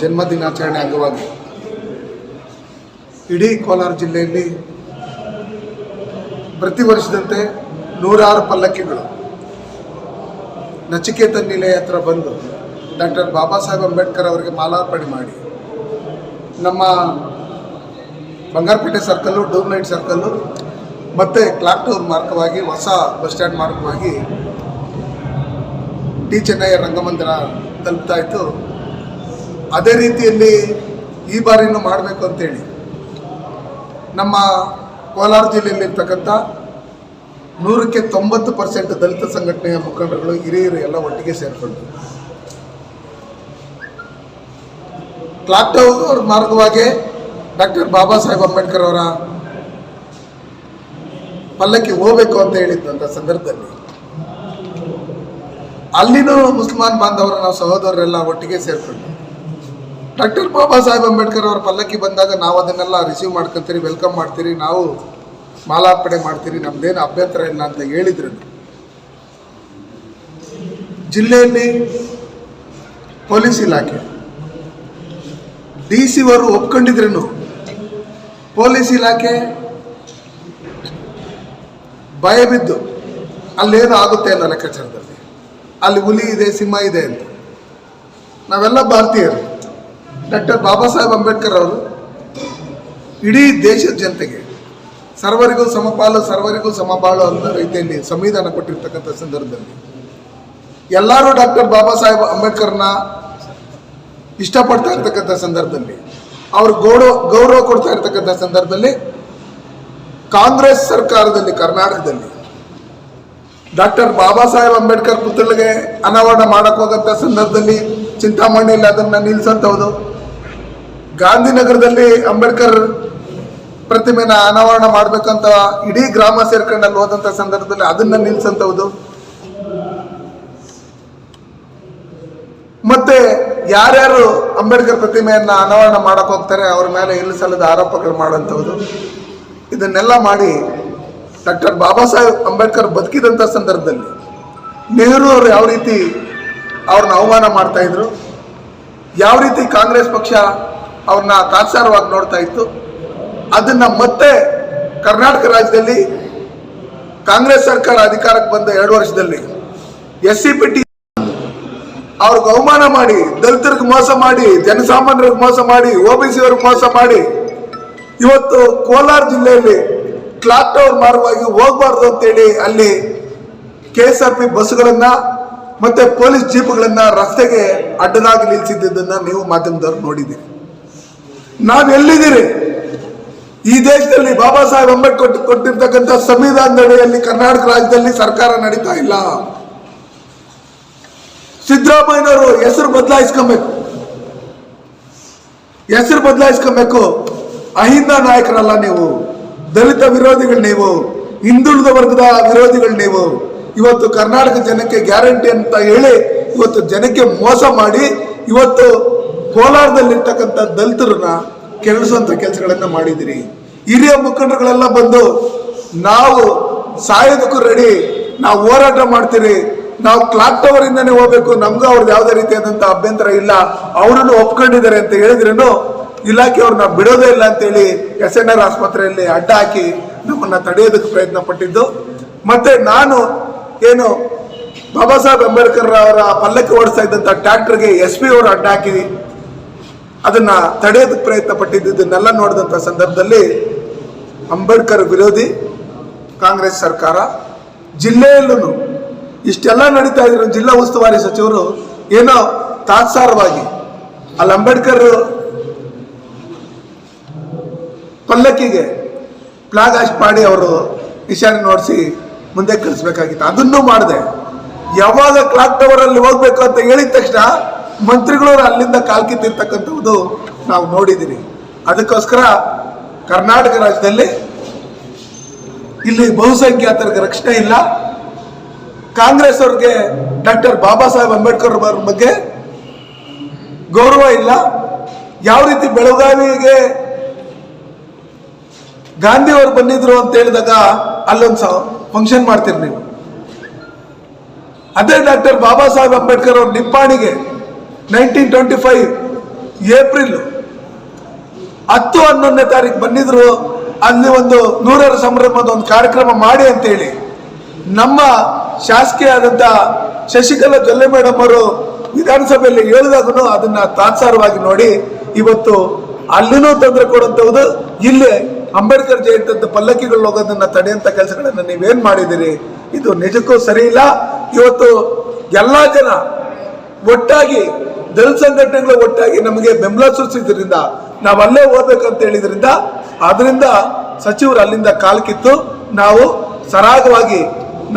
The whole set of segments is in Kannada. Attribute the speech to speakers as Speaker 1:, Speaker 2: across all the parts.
Speaker 1: ಜನ್ಮ ದಿನಾಚರಣೆ ಅಂಗವಾಗಿ ಇಡೀ ಕೋಲಾರ ಜಿಲ್ಲೆಯಲ್ಲಿ ಪ್ರತಿ ವರ್ಷದಂತೆ ನೂರಾರು ಪಲ್ಲಕ್ಕಿಗಳು ನಚಿಕೇತನ ನಿಲಯ ಹತ್ರ ಬಂದು ಡಾಕ್ಟರ್ ಬಾಬಾ ಸಾಹೇಬ್ ಅಂಬೇಡ್ಕರ್ ಅವರಿಗೆ ಮಾಲಾರ್ಪಣೆ ಮಾಡಿ ನಮ್ಮ ಬಂಗಾರಪೇಟೆ ಸರ್ಕಲ್ಲು, ಡೂಮ್ ನೈಟ್ ಸರ್ಕಲ್ಲು ಮತ್ತು ಕ್ಲಾಕ್ ಟವರ್ ಮಾರ್ಗವಾಗಿ ಹೊಸ ಬಸ್ ಸ್ಟ್ಯಾಂಡ್ ಮಾರ್ಗವಾಗಿ ಟಿ ಚೆನ್ನಯ್ಯ ರಂಗಮಂದಿರ ತಲುಪ್ತಾ ಇತ್ತು. ಅದೇ ರೀತಿಯಲ್ಲಿ ಈ ಬಾರಿನೂ ಮಾಡಬೇಕು ಅಂತೇಳಿ ನಮ್ಮ ಕೋಲಾರ ಜಿಲ್ಲೆಯಲ್ಲಿರ್ತಕ್ಕಂಥ 100ಕ್ಕೆ 90% ದಲಿತ ಸಂಘಟನೆಯ ಮುಖಂಡರುಗಳು, ಹಿರಿಯರು ಎಲ್ಲ ಒಟ್ಟಿಗೆ ಸೇರಿಕೊಂಡು ಕ್ಲಾಕ್ ಟವರ್ ಮಾರ್ಗವಾಗಿ ಡಾಕ್ಟರ್ ಬಾಬಾ ಸಾಹೇಬ್ ಅಂಬೇಡ್ಕರ್ ಅವರ ಪಲ್ಲಕ್ಕಿ ಹೋಗಬೇಕು ಅಂತ ಹೇಳಿದ್ದಂಥ ಸಂದರ್ಭದಲ್ಲಿ ಅಲ್ಲಿನೂ ಮುಸಲ್ಮಾನ್ ಬಾಂಧವರು, ನಾವು ಸಹೋದರರೆಲ್ಲ ಒಟ್ಟಿಗೆ ಸೇರಿಕೊಂಡು ಡಾಕ್ಟರ್ ಬಾಬಾ ಸಾಹೇಬ್ ಅಂಬೇಡ್ಕರ್ ಅವರ ಪಲ್ಲಕ್ಕಿ ಬಂದಾಗ ನಾವು ಅದನ್ನೆಲ್ಲ ರಿಸೀವ್ ಮಾಡ್ಕೊತೀರಿ, ವೆಲ್ಕಮ್ ಮಾಡ್ತೀರಿ, ನಾವು ಮಾಲಾರ್ಪಣೆ ಮಾಡ್ತೀರಿ, ನಮ್ದೇನು ಅಭ್ಯಂತರ ಇಲ್ಲ ಅಂತ ಹೇಳಿದ್ರು. ಜಿಲ್ಲೆಯಲ್ಲಿ ಪೊಲೀಸ್ ಇಲಾಖೆ DC ಅವರು ಒಪ್ಕೊಂಡಿದ್ರು, ಪೊಲೀಸ್ ಇಲಾಖೆ ಭಯ ಬಿದ್ದು ಅಲ್ಲೇನು ಆಗುತ್ತೆ ಅನ್ನೋ ಲೆಕ್ಕಾಚಾರದಲ್ಲಿ ಅಲ್ಲಿ ಹುಲಿ ಇದೆ, ಸಿಂಹ ಇದೆ ಅಂತ. ನಾವೆಲ್ಲ ಭಾರತೀಯರು. ಡಾಕ್ಟರ್ ಬಾಬಾ ಸಾಹೇಬ್ ಅಂಬೇಡ್ಕರ್ ಅವರು ಇಡೀ ದೇಶದ ಜನತೆಗೆ ಸರ್ವರಿಗೂ ಸಮಪಾಲು, ಸರ್ವರಿಗೂ ಸಮಬಾಳು ಅನ್ನೋ ರೀತಿಯಲ್ಲಿ ಸಂವಿಧಾನ ಕೊಟ್ಟಿರ್ತಕ್ಕಂಥ ಸಂದರ್ಭದಲ್ಲಿ ಎಲ್ಲರೂ ಡಾಕ್ಟರ್ ಬಾಬಾ ಸಾಹೇಬ್ ಅಂಬೇಡ್ಕರ್ನ ಇಷ್ಟಪಡ್ತಾ ಇರ್ತಕ್ಕಂಥ ಸಂದರ್ಭದಲ್ಲಿ, ಅವರು ಗೌರವ ಕೊಡ್ತಾ ಇರ್ತಕ್ಕಂಥ ಸಂದರ್ಭದಲ್ಲಿ ಕಾಂಗ್ರೆಸ್ ಸರ್ಕಾರದಲ್ಲಿ ಕರ್ನಾಟಕದಲ್ಲಿ ಡಾಕ್ಟರ್ ಬಾಬಾ ಸಾಹೇಬ್ ಅಂಬೇಡ್ಕರ್ ಪುತ್ಥಳಿಗೆ ಅನಾವರಣ ಮಾಡಕ್ಕೆ ಹೋಗಂಥ ಸಂದರ್ಭದಲ್ಲಿ ಚಿಂತಾಮಣಿಯಲ್ಲಿ ಅದನ್ನು ನಿಲ್ಲಿಸಂಥದ್ದು, ಗಾಂಧಿನಗರದಲ್ಲಿ ಅಂಬೇಡ್ಕರ್ ಪ್ರತಿಮೆನ ಅನಾವರಣ ಮಾಡಬೇಕಂತ ಇಡೀ ಗ್ರಾಮ ಸೇರ್ಕೊಂಡಲ್ಲಿ ಹೋದಂಥ ಸಂದರ್ಭದಲ್ಲಿ ಅದನ್ನು ನಿಲ್ಲಿಸಂಥದ್ದು, ಮತ್ತೆ ಯಾರ್ಯಾರು ಅಂಬೇಡ್ಕರ್ ಪ್ರತಿಮೆಯನ್ನು ಅನಾವರಣ ಮಾಡಕ್ಕೆ ಹೋಗ್ತಾರೆ ಅವ್ರ ಮೇಲೆ ಇಲ್ಲ ಸಲ್ಲದ ಆರೋಪಗಳು ಮಾಡೋಂಥದ್ದು, ಇದನ್ನೆಲ್ಲ ಮಾಡಿ ಡಾಕ್ಟರ್ ಬಾಬಾ ಸಾಹೇಬ್ ಅಂಬೇಡ್ಕರ್ ಬದುಕಿದಂಥ ಸಂದರ್ಭದಲ್ಲಿ ನೆಹರು ಅವರು ಯಾವ ರೀತಿ ಅವ್ರನ್ನ ಅವಮಾನ ಮಾಡ್ತಾಯಿದ್ರು, ಯಾವ ರೀತಿ ಕಾಂಗ್ರೆಸ್ ಪಕ್ಷ ಅವ್ರನ್ನ ತಾತ್ಸಾರವಾಗಿ ನೋಡ್ತಾ ಇತ್ತು, ಅದನ್ನು ಮತ್ತೆ ಕರ್ನಾಟಕ ರಾಜ್ಯದಲ್ಲಿ ಕಾಂಗ್ರೆಸ್ ಸರ್ಕಾರ ಅಧಿಕಾರಕ್ಕೆ ಬಂದ 2 ವರ್ಷದಲ್ಲಿ SCPT ಅವ್ರಿಗೆ ಅವಮಾನ ಮಾಡಿ, ದಲಿತರಿಗೆ ಮೋಸ ಮಾಡಿ, ಜನಸಾಮಾನ್ಯರಿಗೆ ಮೋಸ ಮಾಡಿ, OBC ಅವ್ರಿಗೆ ಮೋಸ ಮಾಡಿ ಇವತ್ತು ಕೋಲಾರ ಜಿಲ್ಲೆಯಲ್ಲಿ ಕ್ಲಾಕ್ ಟವರ್ ಮಾರ್ಗವಾಗಿ ಹೋಗಬಾರ್ದು ಅಂತೇಳಿ ಅಲ್ಲಿ KSRP ಬಸ್ಗಳನ್ನು ಮತ್ತೆ ಪೊಲೀಸ್ ಜೀಪ್ಗಳನ್ನು ರಸ್ತೆಗೆ ಅಡ್ಡಲಾಗಿ ನಿಲ್ಲಿಸಿದ್ದನ್ನು ನೀವು ಮಾಧ್ಯಮದವ್ರು ನೋಡಿದ್ದೀರಿ. ನಾವು ಎಲ್ಲಿದ್ದೀರಿ? ಈ ದೇಶದಲ್ಲಿ ಬಾಬಾ ಸಾಹೇಬ್ ಅಂಬೇಡ್ಕರ್ ಕೊಟ್ಟಿರ್ತಕ್ಕಂಥ ಸಂವಿಧಾನದಡಿಯಲ್ಲಿ ಕರ್ನಾಟಕ ರಾಜ್ಯದಲ್ಲಿ ಸರ್ಕಾರ ನಡೀತಾ ಇಲ್ಲ. ಸಿದ್ದರಾಮಯ್ಯನವರು ಹೆಸರು ಬದಲಾಯಿಸ್ಕೊಬೇಕು. ಅಹಿಂದ ನಾಯಕರಲ್ಲ ನೀವು, ದಲಿತ ವಿರೋಧಿಗಳು ನೀವು, ಹಿಂದುಳಿದ ವರ್ಗದ ವಿರೋಧಿಗಳು ನೀವು. ಇವತ್ತು ಕರ್ನಾಟಕ ಜನಕ್ಕೆ ಗ್ಯಾರಂಟಿ ಅಂತ ಹೇಳಿ ಇವತ್ತು ಜನಕ್ಕೆ ಮೋಸ ಮಾಡಿ ಇವತ್ತು ಕೋಲಾರದಲ್ಲಿರ್ತಕ್ಕಂಥ ದಲಿತರನ್ನ ಕೆರಳಿಸುವಂಥ ಕೆಲಸಗಳನ್ನು ಮಾಡಿದಿರಿ. ಹಿರಿಯ ಮುಖಂಡರುಗಳೆಲ್ಲ ಬಂದು ನಾವು ಸಾಯೋದಕ್ಕೂ ರೆಡಿ, ನಾವು ಹೋರಾಟ ಮಾಡ್ತೀರಿ, ನಾವು ಕ್ಲಾಕ್ ಟವರ್ ಇಂದಾನೆ ಹೋಗ್ಬೇಕು, ನಮ್ಗೂ ಅವ್ರದ್ದು ಯಾವುದೇ ರೀತಿಯಾದಂಥ ಅಭ್ಯಂತರ ಇಲ್ಲ, ಅವರನ್ನು ಒಪ್ಕೊಂಡಿದ್ದಾರೆ ಅಂತ ಹೇಳಿದ್ರೇನು ಇಲಾಖೆಯವ್ರನ್ನ ಬಿಡೋದೇ ಇಲ್ಲ ಅಂತೇಳಿ SNR ಆಸ್ಪತ್ರೆಯಲ್ಲಿ ಅಡ್ಡ ಹಾಕಿ ನಮ್ಮನ್ನ ತಡೆಯೋದಕ್ಕೆ ಪ್ರಯತ್ನ ಪಟ್ಟಿದ್ದು. ಮತ್ತೆ ನಾನು ಏನು ಬಾಬಾ ಸಾಹೇಬ್ ಅಂಬೇಡ್ಕರ್ ಅವರ ಪಲ್ಲಕ್ಕಿ ಓಡಿಸ್ತಾ ಇದ್ದಂಥ ಟ್ರ್ಯಾಕ್ಟರ್ಗೆ SP ಅವರು ಅಡ್ಡ ಹಾಕಿ ಅದನ್ನ ತಡೆಯೋದಕ್ಕೆ ಪ್ರಯತ್ನ ಪಟ್ಟಿದ್ದನ್ನೆಲ್ಲ ನೋಡಿದಂಥ ಸಂದರ್ಭದಲ್ಲಿ ಅಂಬೇಡ್ಕರ್ ವಿರೋಧಿ ಕಾಂಗ್ರೆಸ್ ಸರ್ಕಾರ ಜಿಲ್ಲೆಯಲ್ಲೂ ಇಷ್ಟೆಲ್ಲ ನಡೀತಾ ಇದ್ರು. ಜಿಲ್ಲಾ ಉಸ್ತುವಾರಿ ಸಚಿವರು ಏನೋ ತಾತ್ಸಾರವಾಗಿ ಅಲ್ಲಿ ಅಂಬೇಡ್ಕರ್ ಪಲ್ಲಕ್ಕಿಗೆ ಫ್ಲಾಗ್ ಹಾಸ್ಟ್ ಮಾಡಿ ಅವರು ನಿಶಾನೆ ನೋಡಿಸಿ ಮುಂದೆ ಕಳಿಸ್ಬೇಕಾಗಿತ್ತು, ಅದನ್ನೂ ಮಾಡಿದೆ. ಯಾವಾಗ ಕ್ಲಾಕ್ ಟವರ್ ಅಲ್ಲಿ ಹೋಗ್ಬೇಕು ಅಂತ ಹೇಳಿದ ತಕ್ಷಣ ಮಂತ್ರಿಗಳು ಅಲ್ಲಿಂದ ಕಾಲ್ಕಿತ್ತಿರ್ತಕ್ಕಂಥದ್ದು ನಾವು ನೋಡಿದ್ದೀವಿ. ಅದಕ್ಕೋಸ್ಕರ ಕರ್ನಾಟಕ ರಾಜ್ಯದಲ್ಲಿ ಇಲ್ಲಿ ಬಹುಸಂಖ್ಯಾತರಿಗೆ ರಕ್ಷಣೆ ಇಲ್ಲ. ಕಾಂಗ್ರೆಸ್ ಅವ್ರಿಗೆ ಡಾಕ್ಟರ್ ಬಾಬಾ ಸಾಹೇಬ್ ಅಂಬೇಡ್ಕರ್ ಅವರ ಬಗ್ಗೆ ಗೌರವ ಇಲ್ಲ. ಯಾವ ರೀತಿ ಬೆಳಗಾವಿಗೆ ಗಾಂಧಿ ಅವರು ಬಂದಿದ್ರು ಅಂತ ಹೇಳಿದಾಗ ಅಲ್ಲೊಂದು ಫಂಕ್ಷನ್ ಮಾಡ್ತೀರಿ ನೀವು, ಅದೇ ಡಾಕ್ಟರ್ ಬಾಬಾ ಸಾಹೇಬ್ ಅಂಬೇಡ್ಕರ್ ಅವ್ರ ನಿಪ್ಪಾಣಿಗೆ 1925 ಏಪ್ರಿಲ್ 10, 11ನೇ ತಾರೀಕು ಬಂದಿದ್ರು. ಅಲ್ಲಿ ಒಂದು 100ರ ಸಂಭ್ರಮದ ಒಂದು ಕಾರ್ಯಕ್ರಮ ಮಾಡಿ ಅಂತೇಳಿ ನಮ್ಮ ಶಾಸಕಿ ಆದಂಥ ಶಶಿಕಲಾ ಜೊಲ್ಲೆ ಮೇಡಮ್ ಅವರು ವಿಧಾನಸಭೆಯಲ್ಲಿ ಹೇಳಿದಾಗೂ ಅದನ್ನ ತಾತ್ಸಾರವಾಗಿ ನೋಡಿ ಇವತ್ತು ಅಲ್ಲಿನೂ ತೊಂದರೆ ಕೊಡುವಂಥದ್ದು, ಇಲ್ಲಿ ಅಂಬೇಡ್ಕರ್ ಜಯಂತಿ ಅಂತ ಪಲ್ಲಕ್ಕಿಗಳು ಹೋಗೋದನ್ನ ತಡೆಯುವಂಥ ಕೆಲಸಗಳನ್ನ ನೀವೇನ್ ಮಾಡಿದಿರಿ? ಇದು ನಿಜಕ್ಕೂ ಸರಿ ಇಲ್ಲ. ಇವತ್ತು ಎಲ್ಲಾ ಜನ ಒಟ್ಟಾಗಿ ದಲಿತ ಸಂಘಟನೆಗಳು ಒಟ್ಟಾಗಿ ನಮಗೆ ಬೆಂಬಲ ಸೂಚಿಸಿದ್ರಿಂದ ನಾವು ಅಲ್ಲೇ ಹೋಗ್ಬೇಕಂತ ಹೇಳಿದ್ರಿಂದ ಅದರಿಂದ ಸಚಿವರು ಅಲ್ಲಿಂದ ಕಾಲು ಕಿತ್ತು ನಾವು ಸರಾಗವಾಗಿ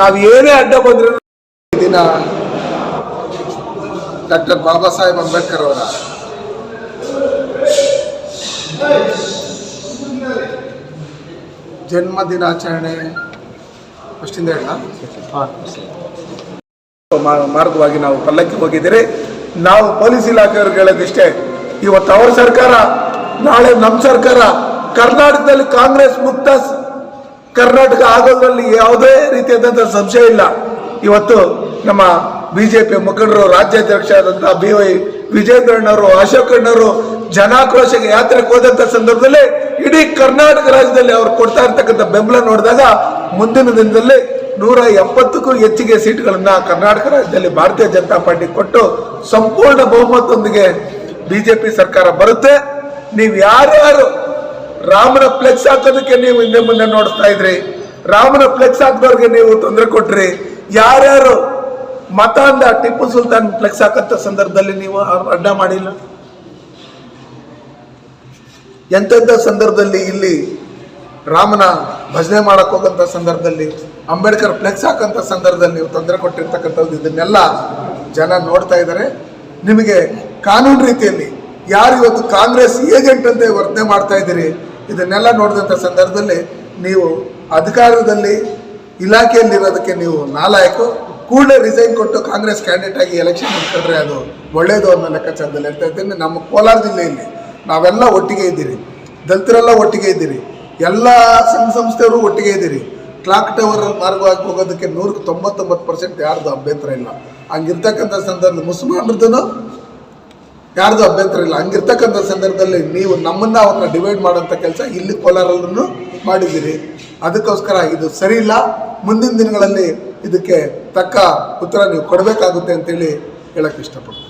Speaker 1: ನಾವು ಏನೇ ಅಡ್ಡ ಬಂದ್ರೆ ದಿನ ಡಾಕ್ಟರ್ ಬಾಬಾ ಸಾಹೇಬ್ ಅಂಬೇಡ್ಕರ್ ಅವರ ಜನ್ಮ ದಿನಾಚರಣೆ ಅಷ್ಟಿಂದ ಹೇಳ ಮಾರ್ಗವಾಗಿ ನಾವು ಪಲ್ಲಕ್ಕಿ ಹೋಗಿದ್ದೀರಿ. ನಾವು ಪೊಲೀಸ್ ಇಲಾಖೆಯವ್ರಿಗೆ ಹೇಳೋದಿಷ್ಟೇ, ಇವತ್ತು ಅವ್ರ ಸರ್ಕಾರ, ನಾಳೆ ನಮ್ಮ ಸರ್ಕಾರ, ಕರ್ನಾಟಕದಲ್ಲಿ ಕಾಂಗ್ರೆಸ್ ಮುಕ್ತ ಕರ್ನಾಟಕ ಆಗೋದ್ರಲ್ಲಿ ಯಾವುದೇ ರೀತಿಯಾದಂಥ ಸಂಶಯ ಇಲ್ಲ. ಇವತ್ತು ನಮ್ಮ ಬಿಜೆಪಿ ಮುಖಂಡರು, ರಾಜ್ಯಾಧ್ಯಕ್ಷ ಆದಂತಹ BY ವಿಜೇಂದ್ರಣ್ಣವರು, ಅಶೋಕಣ್ಣವರು ಜನಾಕ್ರೋಶಕ್ಕೆ ಯಾತ್ರೆಗೆ ಹೋದಂಥ ಸಂದರ್ಭದಲ್ಲಿ ಇಡೀ ಕರ್ನಾಟಕ ರಾಜ್ಯದಲ್ಲಿ ಅವ್ರು ಕೊಡ್ತಾ ಇರ್ತಕ್ಕಂಥ ಬೆಂಬಲ ನೋಡಿದಾಗ ಮುಂದಿನ ದಿನದಲ್ಲಿ 170ಕ್ಕೂ ಹೆಚ್ಚಿಗೆ ಸೀಟ್ಗಳನ್ನ ಕರ್ನಾಟಕ ರಾಜ್ಯದಲ್ಲಿ ಭಾರತೀಯ ಜನತಾ ಪಾರ್ಟಿ ಕೊಟ್ಟು ಸಂಪೂರ್ಣ ಬಹುಮತದೊಂದಿಗೆ ಬಿಜೆಪಿ ಸರ್ಕಾರ ಬರುತ್ತೆ. ನೀವು ಯಾರ್ಯಾರು ರಾಮನ ಫ್ಲೆಕ್ಸ್ ಹಾಕೋದಕ್ಕೆ ನೀವು ಹಿಂದೆ ಮುಂದೆ ನೋಡ್ತಾ ಇದ್ರಿ, ರಾಮನ ಫ್ಲೆಕ್ಸ್ ಹಾಕಿದವ್ರಿಗೆ ನೀವು ತೊಂದರೆ ಕೊಟ್ರಿ, ಯಾರ್ಯಾರು ಮತ ಅಂದ ಟಿಪ್ಪು ಸುಲ್ತಾನ್ ಫ್ಲೆಕ್ಸ್ ಹಾಕಂತ ಸಂದರ್ಭದಲ್ಲಿ ನೀವು ಅಡ್ಡ ಮಾಡಿಲ್ಲ. ಎಂತೆಂಥ ಸಂದರ್ಭದಲ್ಲಿ ಇಲ್ಲಿ ರಾಮನ ಭಜನೆ ಮಾಡಕ್ ಹೋಗಂತ ಸಂದರ್ಭದಲ್ಲಿ, ಅಂಬೇಡ್ಕರ್ ಫ್ಲೆಕ್ಸ್ ಹಾಕಂತ ಸಂದರ್ಭದಲ್ಲಿ ನೀವು ತೊಂದರೆ ಕೊಟ್ಟಿರ್ತಕ್ಕಂಥದ್ದು ಇದನ್ನೆಲ್ಲ ಜನ ನೋಡ್ತಾ ಇದ್ದಾರೆ. ನಿಮಗೆ ಕಾನೂನು ರೀತಿಯಲ್ಲಿ ಯಾರು ಇವತ್ತು ಕಾಂಗ್ರೆಸ್ ಏಜೆಂಟ್ ಅಂತ ವರ್ತನೆ ಮಾಡ್ತಾ ಇದ್ದೀರಿ, ಇದನ್ನೆಲ್ಲ ನೋಡಿದಂಥ ಸಂದರ್ಭದಲ್ಲಿ ನೀವು ಅಧಿಕಾರದಲ್ಲಿ ಇಲಾಖೆಯಲ್ಲಿರೋದಕ್ಕೆ ನೀವು ನಾಲಾಯಕು. ಕೂಡಲೇ ರಿಸೈನ್ ಕೊಟ್ಟು ಕಾಂಗ್ರೆಸ್ ಕ್ಯಾಂಡಿಡೇಟ್ ಆಗಿ ಎಲೆಕ್ಷನ್ ನಿಂತ್ಕೊಂಡ್ರೆ ಅದು ಒಳ್ಳೇದು ಅನ್ನೋ ಲೆಕ್ಕಾಚಾರದಲ್ಲಿ ಹೇಳ್ತಾ ಇದ್ದೀನಿ. ನಮ್ಮ ಕೋಲಾರ ಜಿಲ್ಲೆಯಲ್ಲಿ ನಾವೆಲ್ಲ ಒಟ್ಟಿಗೆ ಇದ್ದೀರಿ, ದಲಿತರೆಲ್ಲ ಒಟ್ಟಿಗೆ ಇದ್ದೀರಿ, ಎಲ್ಲ ಸಂಘ ಸಂಸ್ಥೆಯವರು ಒಟ್ಟಿಗೆ ಇದ್ದೀರಿ. ಕ್ಲಾಕ್ ಟವರ್ ಮಾರ್ಗವಾಗಿ ಹೋಗೋದಕ್ಕೆ 199% ಯಾರ್ದು ಅಭ್ಯಂತರ ಇಲ್ಲ. ಹಂಗಿರ್ತಕ್ಕಂಥ ಸಂದರ್ಭದಲ್ಲಿ ಮುಸಲ್ಮಾನರದ್ದು ಯಾರ್ದು ಅಭ್ಯಂತರ ಇಲ್ಲ. ಹಂಗಿರ್ತಕ್ಕಂಥ ಸಂದರ್ಭದಲ್ಲಿ ನೀವು ನಮ್ಮನ್ನ ಅವ್ರನ್ನ ಡಿವೈಡ್ ಮಾಡೋಂಥ ಕೆಲಸ ಇಲ್ಲಿ ಕೋಲಾರಲ್ಲೂ ಮಾಡಿದ್ದೀರಿ. ಅದಕ್ಕೋಸ್ಕರ ಇದು ಸರಿ ಇಲ್ಲ. ಮುಂದಿನ ದಿನಗಳಲ್ಲಿ ಇದಕ್ಕೆ ತಕ್ಕ ಉತ್ತರ ನೀವು ಕೊಡಬೇಕಾಗುತ್ತೆ ಅಂತೇಳಿ ಹೇಳಕ್ಕೆ ಇಷ್ಟಪಡ್ತೀನಿ.